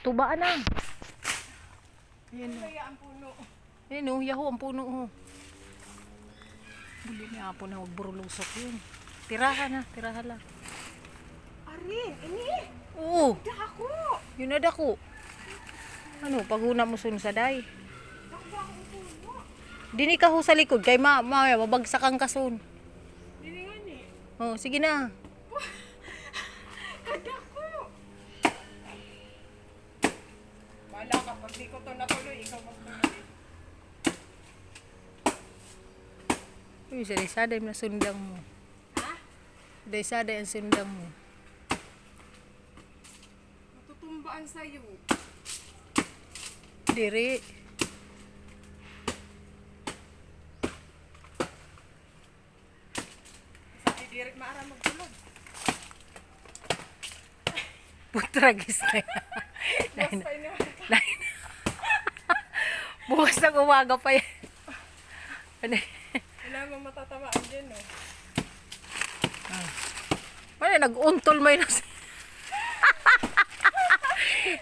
Tubaan na. Ayan kaya ang puno. Ayan o, yaho ang puno o. Buli niya po na magburulusok yun. Tirahan na, tirahan lang. Ari, ini. Oo, Dako. yun na dako. Ano, paghuna mo sun sa day. Dako ba ang puno? Dini ka ho sa likod, kay mabagsak ang kasun. Dili nga ni. Oh, sige na. Kadako. Wala ka, pag di ko to natuloy, ikaw magtuloy. Uy, saday-saday na sundang mo. Ha? Saday-saday ang sundang mo. Matutumbaan sa'yo. Diri. Sa direct maara magtulog. Putragis na yan. Basta ina. Bukas ng umaga pa yan. Ano? Wala mo matatamaan dyan, no? Ano, nag-untol mo yun.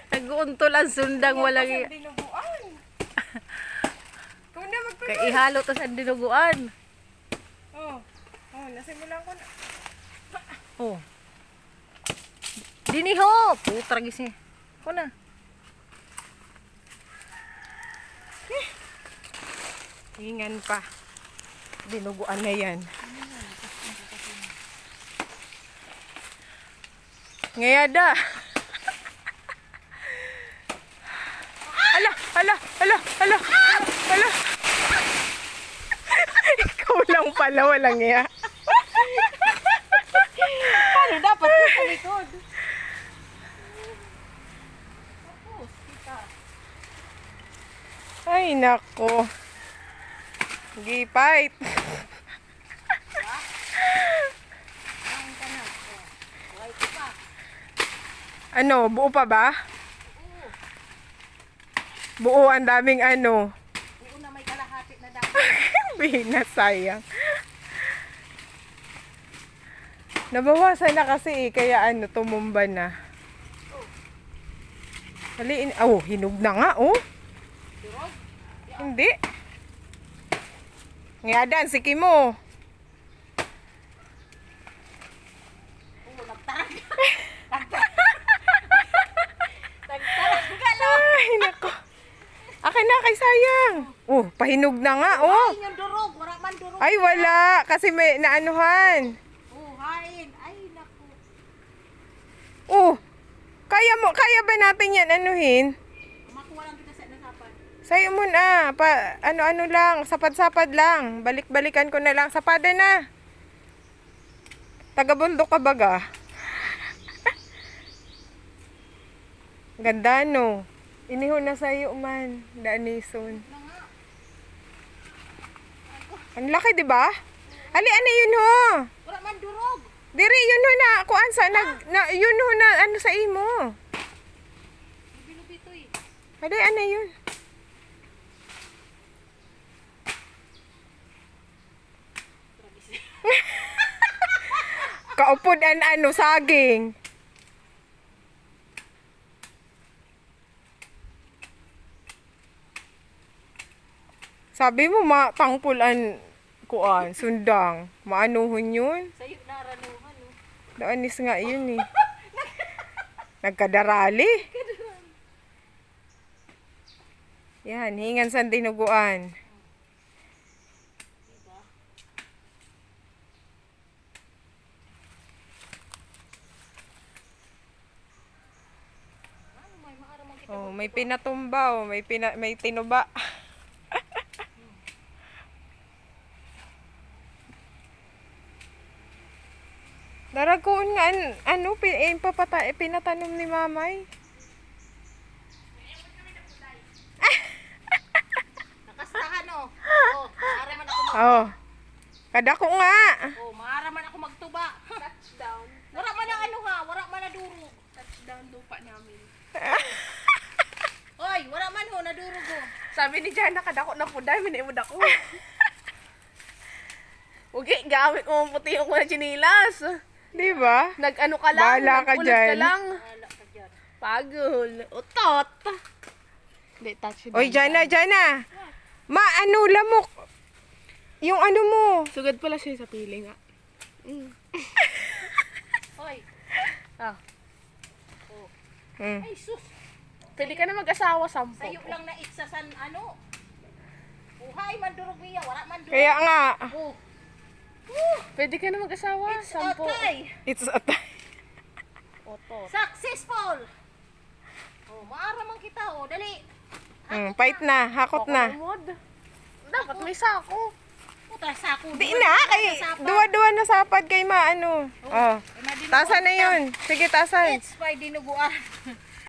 Nag-untol ang sundang walang Sa dinuguan. Kung na magtulog. kay ihalo to sa dinuguan. Oh. Oh, nasimulan ko na. Oh. Diniho, putragis niya. Ako na. Hingan pa. Dinuguan na yan. Ngayada. Ala, ala, ala, ala, ala. Ikaw lang pala, walang iya. Paano dapat sa likod? Ay, nako. Gipait. Ano, buo pa ba? Buo, ang daming ano. Oo na may kalahati na dapat. Bina, sayang. Nabawasan na kasi kaya ano, tumumba na. Haliin, oh, hinog na nga, oh. Hindi. Ngayadan, siki mo. Oo, nagtarag. Nagtarag ka lang. Ay, nako. Akin na, kay sayang. Oh, pahinog na nga, oh. Hain yung durog. Wala man durog. Ay, wala. Kasi may naanuhan. Oo, hain. Ay, naku. Oh, kaya ba natin yan anuhin? Makuha lang kita sa nasapan. Sa'yo mo na. Ano-ano lang. Sapad-sapad lang. Balik-balikan ko na lang. Sapada na. Taga-bundok ka baga. Ganda, no? Iniho na sa'yo man. Daanison. Ang laki, di ba? Ali, ano yun ho? Wala man durog. Diri, yun ho na. Kuan sa, yun ho na, ano sa imo. Bilubito eh. Ali, ano yun? Kaupod an ano, saging. Sabi mo, tangpulan kuan, sundang. Maanuhon yun. Sa'yo naranuhan, no? Daanis nga yun eh. Nagkadarali. Yan, hingan sa dinuguan. Oh, may pinatumba, oh, may tinuba. Daragoon nga ano pinatanom ni mamay. Nakastahan, oh. Oh, maara man ako Oh. Kadako nga. Oh, maara man ako magtuba. Touchdown. Wala man ang ano ha, wala man na durog. Touchdown lupa namin. Oy, wala man ho, nadurog ho. Sabi ni Jana, kadako na po dahil minimod ako. Ugi, gamit mo puti yung mga chinilas. Di ba? Nag-ano ka lang, Bahala ka nagpulot dyan. ka lang. Wala ka dyan. Pagol. Utot. Hindi, touch Oy, Jana, Jana. Ano, lamok. Yung ano mo. Sugad pala siya sa pili nga. Hoy. Ah. Hmm. Ay, sus. Pwede ka na mag-asawa, 10. Sayo lang na itsa san ano. Buhay man durog niya, wala man durog. Kaya nga. Oh, Pwede ka na mag-asawa, 10. okay. It's a time. Otot. Successful. Oh, maara man kita, oh, dali. Fight na. Hakot na. Mod. Dapat may sako. Puta sa ako. Di na. Kay, duwa-duwa na sapad kay maano. Oh. Tasan na yun. Sige, tasan. It's by dinuguan.